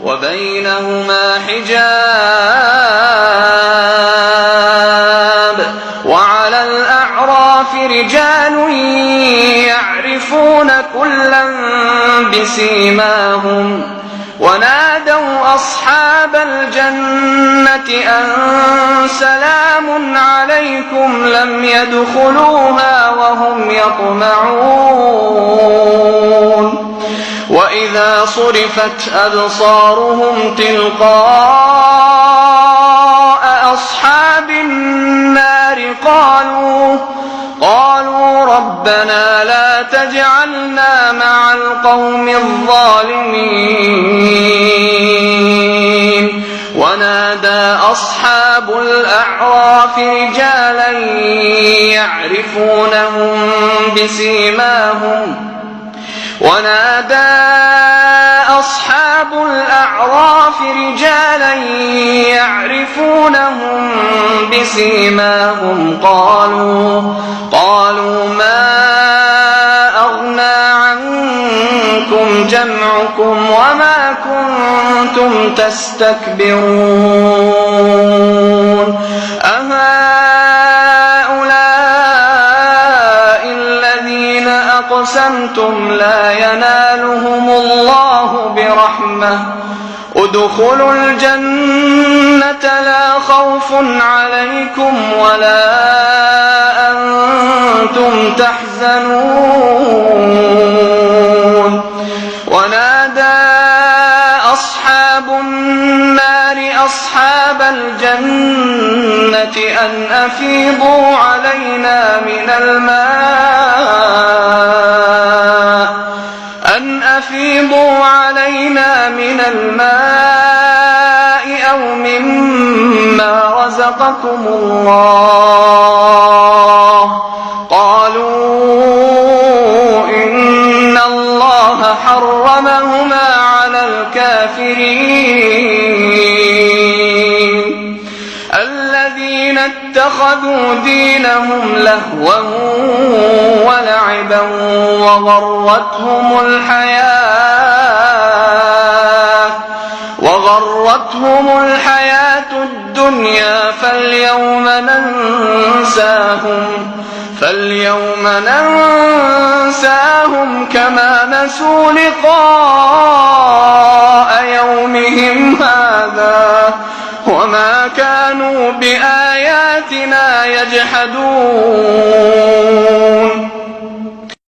وبينهما حجاب وعلى الأعراف رجال يعرفون كلا بسيماهم ونادوا أصحاب الجنة أن سلام عليكم لم يدخلوها وهم يطمعون وإذا صرفت أبصارهم تلقاء أصحاب النار قالوا ربنا لا تجعلنا مع القوم الظالمين ونادى أصحاب الأعراف رجالا يعرفونهم بسيماهم قالوا ما أغنى عنكم جمعكم وما كنتم تستكبرون أهؤلاء الذين أقسمتم لا ينالهم الله برحمة ادخلوا الجنة لا خوف عليكم ولا أنتم تحزنون ونادى أصحاب النار أصحاب الجنة أن أفيضوا علينا من الماء أو مما رزقكم الله قالوا إن الله حرمهما على الكافرين الذين اتخذوا دينهم لهوا ولعبا وغرتهم الحياة الدنيا فاليوم ننساهم كما نسوا لقاء يومهم هذا وما كانوا بآياتنا يجحدون